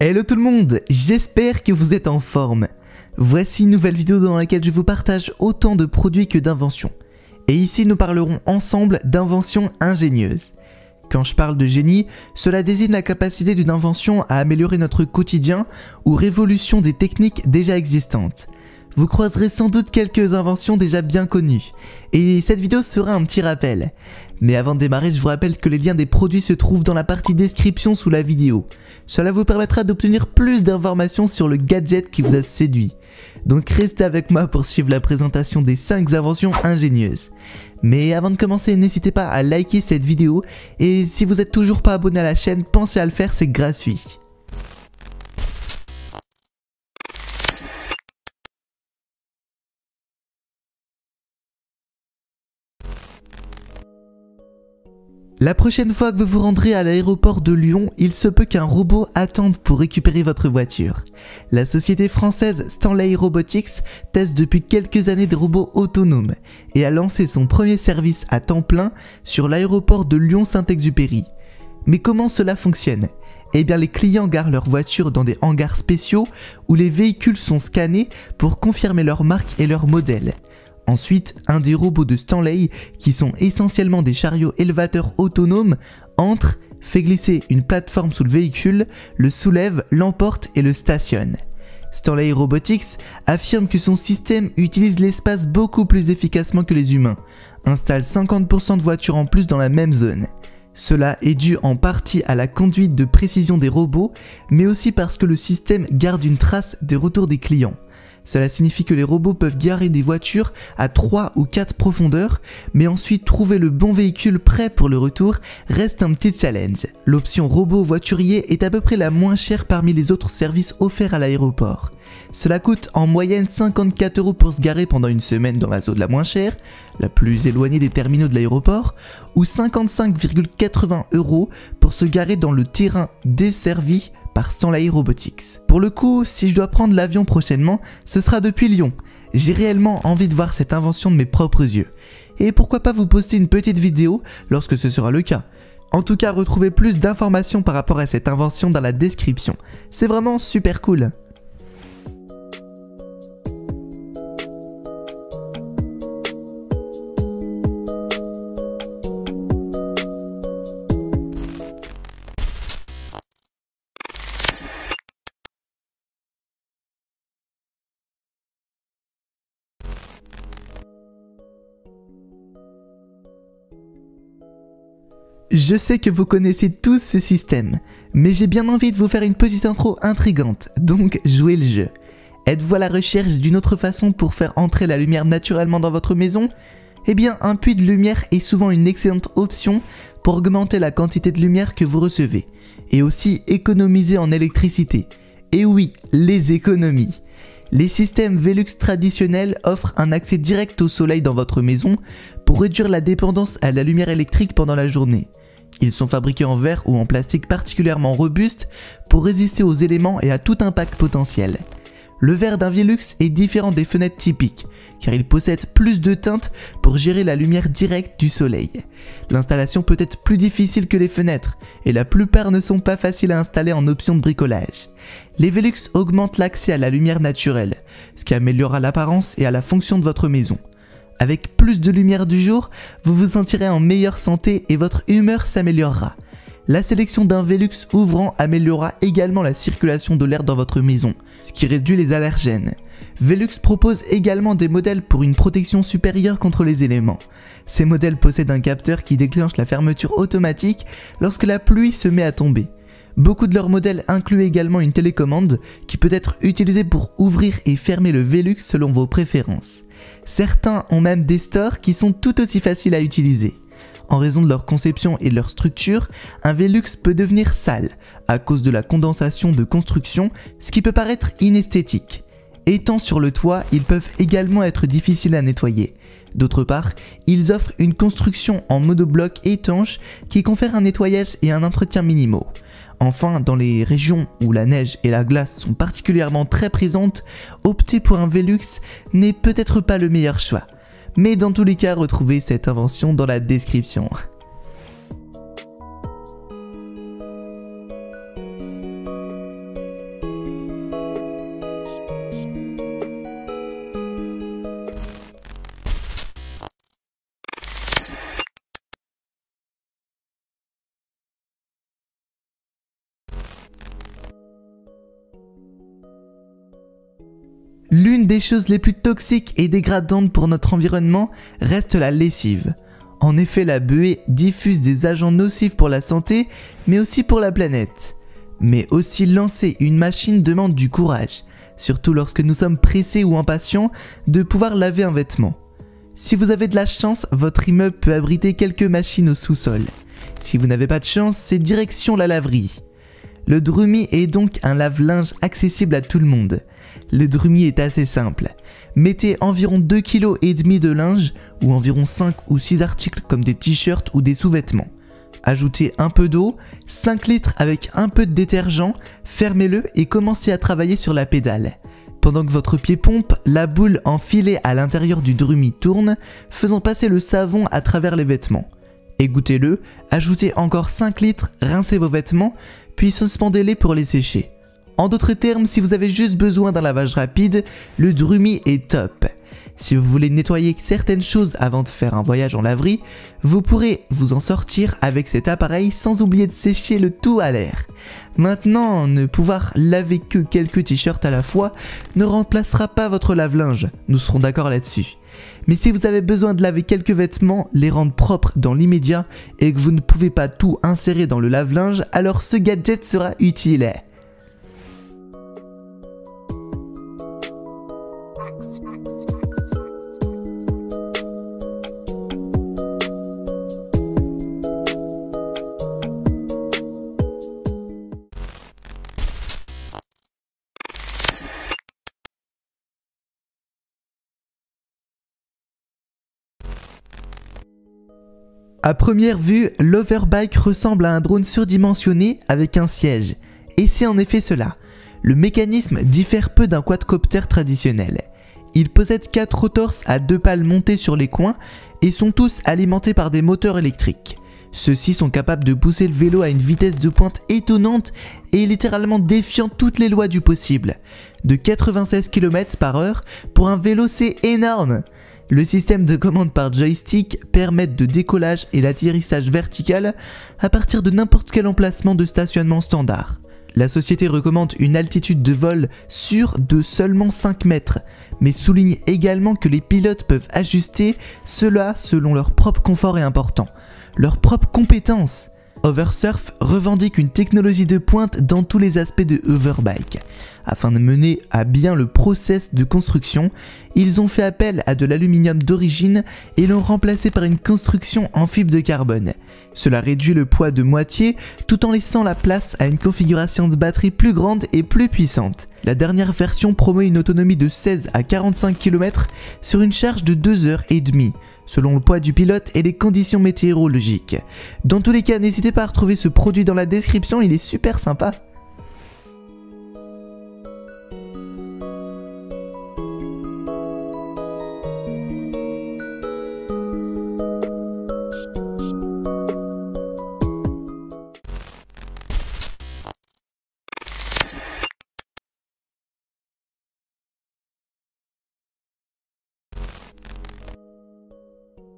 Hello tout le monde, j'espère que vous êtes en forme. Voici une nouvelle vidéo dans laquelle je vous partage autant de produits que d'inventions. Et ici nous parlerons ensemble d'inventions ingénieuses. Quand je parle de génie, cela désigne la capacité d'une invention à améliorer notre quotidien ou révolution des techniques déjà existantes. Vous croiserez sans doute quelques inventions déjà bien connues, et cette vidéo sera un petit rappel. Mais avant de démarrer, je vous rappelle que les liens des produits se trouvent dans la partie description sous la vidéo. Cela vous permettra d'obtenir plus d'informations sur le gadget qui vous a séduit. Donc restez avec moi pour suivre la présentation des 5 inventions ingénieuses. Mais avant de commencer, n'hésitez pas à liker cette vidéo, et si vous n'êtes toujours pas abonné à la chaîne, pensez à le faire, c'est gratuit. La prochaine fois que vous vous rendrez à l'aéroport de Lyon, il se peut qu'un robot attende pour récupérer votre voiture. La société française Stanley Robotics teste depuis quelques années des robots autonomes et a lancé son premier service à temps plein sur l'aéroport de Lyon-Saint-Exupéry. Mais comment cela fonctionne ? Eh bien, les clients garent leur voiture dans des hangars spéciaux où les véhicules sont scannés pour confirmer leur marque et leur modèle. Ensuite, un des robots de Stanley, qui sont essentiellement des chariots élevateurs autonomes, entre, fait glisser une plateforme sous le véhicule, le soulève, l'emporte et le stationne. Stanley Robotics affirme que son système utilise l'espace beaucoup plus efficacement que les humains, installe 50% de voitures en plus dans la même zone. Cela est dû en partie à la conduite de précision des robots, mais aussi parce que le système garde une trace des retours des clients. Cela signifie que les robots peuvent garer des voitures à 3 ou 4 profondeurs, mais ensuite trouver le bon véhicule prêt pour le retour reste un petit challenge. L'option robot voiturier est à peu près la moins chère parmi les autres services offerts à l'aéroport. Cela coûte en moyenne 54 € pour se garer pendant une semaine dans la zone la moins chère, la plus éloignée des terminaux de l'aéroport, ou 55,80 € pour se garer dans le terrain desservi par Stanley Robotics. Pour le coup, si je dois prendre l'avion prochainement, ce sera depuis Lyon. J'ai réellement envie de voir cette invention de mes propres yeux. Et pourquoi pas vous poster une petite vidéo lorsque ce sera le cas. En tout cas, retrouvez plus d'informations par rapport à cette invention dans la description. C'est vraiment super cool. Je sais que vous connaissez tous ce système, mais j'ai bien envie de vous faire une petite intro intrigante, donc jouez le jeu. Êtes-vous à la recherche d'une autre façon pour faire entrer la lumière naturellement dans votre maison ? Eh bien, un puits de lumière est souvent une excellente option pour augmenter la quantité de lumière que vous recevez, et aussi économiser en électricité. Et oui, les économies. Les systèmes Velux traditionnels offrent un accès direct au soleil dans votre maison pour réduire la dépendance à la lumière électrique pendant la journée. Ils sont fabriqués en verre ou en plastique particulièrement robuste pour résister aux éléments et à tout impact potentiel. Le verre d'un Velux est différent des fenêtres typiques, car il possède plus de teintes pour gérer la lumière directe du soleil. L'installation peut être plus difficile que les fenêtres, et la plupart ne sont pas faciles à installer en option de bricolage. Les Velux augmentent l'accès à la lumière naturelle, ce qui améliorera l'apparence et à la fonction de votre maison. Avec plus de lumière du jour, vous vous sentirez en meilleure santé et votre humeur s'améliorera. La sélection d'un Velux ouvrant améliorera également la circulation de l'air dans votre maison, ce qui réduit les allergènes. Velux propose également des modèles pour une protection supérieure contre les éléments. Ces modèles possèdent un capteur qui déclenche la fermeture automatique lorsque la pluie se met à tomber. Beaucoup de leurs modèles incluent également une télécommande qui peut être utilisée pour ouvrir et fermer le Velux selon vos préférences. Certains ont même des stores qui sont tout aussi faciles à utiliser. En raison de leur conception et de leur structure, un Velux peut devenir sale à cause de la condensation de construction, ce qui peut paraître inesthétique. Étant sur le toit, ils peuvent également être difficiles à nettoyer. D'autre part, ils offrent une construction en monobloc étanche qui confère un nettoyage et un entretien minimaux. Enfin, dans les régions où la neige et la glace sont particulièrement très présentes, opter pour un Velux n'est peut-être pas le meilleur choix. Mais dans tous les cas, retrouvez cette invention dans la description. L'une des choses les plus toxiques et dégradantes pour notre environnement reste la lessive. En effet, la buée diffuse des agents nocifs pour la santé, mais aussi pour la planète. Mais aussi lancer une machine demande du courage, surtout lorsque nous sommes pressés ou impatients de pouvoir laver un vêtement. Si vous avez de la chance, votre immeuble peut abriter quelques machines au sous-sol. Si vous n'avez pas de chance, c'est direction la laverie. Le Drumi est donc un lave-linge accessible à tout le monde. Le Drumi est assez simple. Mettez environ 2,5 kg de linge ou environ 5 ou 6 articles comme des t-shirts ou des sous-vêtements. Ajoutez un peu d'eau, 5 litres avec un peu de détergent, fermez-le et commencez à travailler sur la pédale. Pendant que votre pied pompe, la boule enfilée à l'intérieur du Drumi tourne, faisant passer le savon à travers les vêtements. Égouttez-le, ajoutez encore 5 litres, rincez vos vêtements, puis suspendez-les pour les sécher. En d'autres termes, si vous avez juste besoin d'un lavage rapide, le Drumi est top. Si vous voulez nettoyer certaines choses avant de faire un voyage en laverie, vous pourrez vous en sortir avec cet appareil sans oublier de sécher le tout à l'air. Maintenant, ne pouvoir laver que quelques t-shirts à la fois ne remplacera pas votre lave-linge, nous serons d'accord là-dessus. Mais si vous avez besoin de laver quelques vêtements, les rendre propres dans l'immédiat et que vous ne pouvez pas tout insérer dans le lave-linge, alors ce gadget sera utile. A première vue, l'Overbike ressemble à un drone surdimensionné avec un siège. Et c'est en effet cela. Le mécanisme diffère peu d'un quadcopter traditionnel. Il possède 4 rotors à 2 pales montées sur les coins et sont tous alimentés par des moteurs électriques. Ceux-ci sont capables de pousser le vélo à une vitesse de pointe étonnante et littéralement défiant toutes les lois du possible. De 96 km/h, pour un vélo c'est énorme! Le système de commande par joystick permet de décollage et l'atterrissage vertical à partir de n'importe quel emplacement de stationnement standard. La société recommande une altitude de vol sûre de seulement 5 mètres, mais souligne également que les pilotes peuvent ajuster cela selon leur propre confort et important, leur propre compétence. Oversurf revendique une technologie de pointe dans tous les aspects de Overbike. Afin de mener à bien le process de construction, ils ont fait appel à de l'aluminium d'origine et l'ont remplacé par une construction en fibre de carbone. Cela réduit le poids de moitié tout en laissant la place à une configuration de batterie plus grande et plus puissante. La dernière version promeut une autonomie de 16 à 45 km sur une charge de 2h30. Selon le poids du pilote et les conditions météorologiques. Dans tous les cas, n'hésitez pas à retrouver ce produit dans la description, il est super sympa.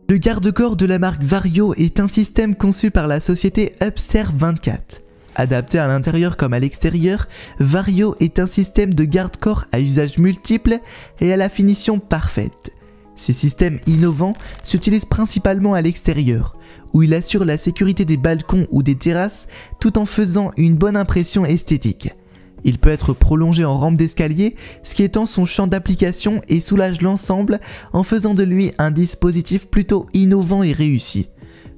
Le garde-corps de la marque Vario est un système conçu par la société Upster 24. Adapté à l'intérieur comme à l'extérieur, Vario est un système de garde-corps à usage multiple et à la finition parfaite. Ce système innovant s'utilise principalement à l'extérieur, où il assure la sécurité des balcons ou des terrasses tout en faisant une bonne impression esthétique. Il peut être prolongé en rampe d'escalier, ce qui étend son champ d'application et soulage l'ensemble en faisant de lui un dispositif plutôt innovant et réussi.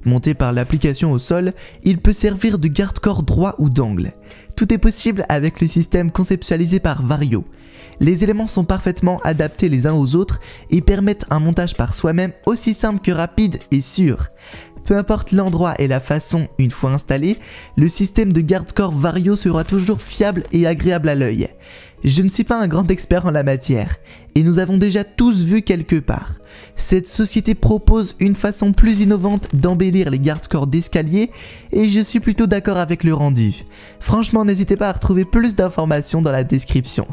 Monté par l'application au sol, il peut servir de garde-corps droit ou d'angle. Tout est possible avec le système conceptualisé par Vario. Les éléments sont parfaitement adaptés les uns aux autres et permettent un montage par soi-même aussi simple que rapide et sûr. Peu importe l'endroit et la façon, une fois installé, le système de garde-corps Vario sera toujours fiable et agréable à l'œil. Je ne suis pas un grand expert en la matière, et nous avons déjà tous vu quelque part. Cette société propose une façon plus innovante d'embellir les garde-corps d'escalier, et je suis plutôt d'accord avec le rendu. Franchement, n'hésitez pas à retrouver plus d'informations dans la description.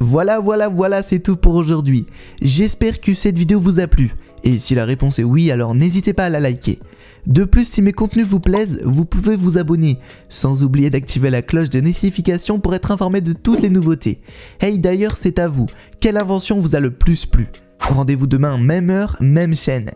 Voilà, c'est tout pour aujourd'hui. J'espère que cette vidéo vous a plu. Et si la réponse est oui, alors n'hésitez pas à la liker. De plus, si mes contenus vous plaisent, vous pouvez vous abonner, sans oublier d'activer la cloche de notification pour être informé de toutes les nouveautés. Hey, d'ailleurs, c'est à vous, quelle invention vous a le plus plu? Rendez-vous demain, même heure, même chaîne.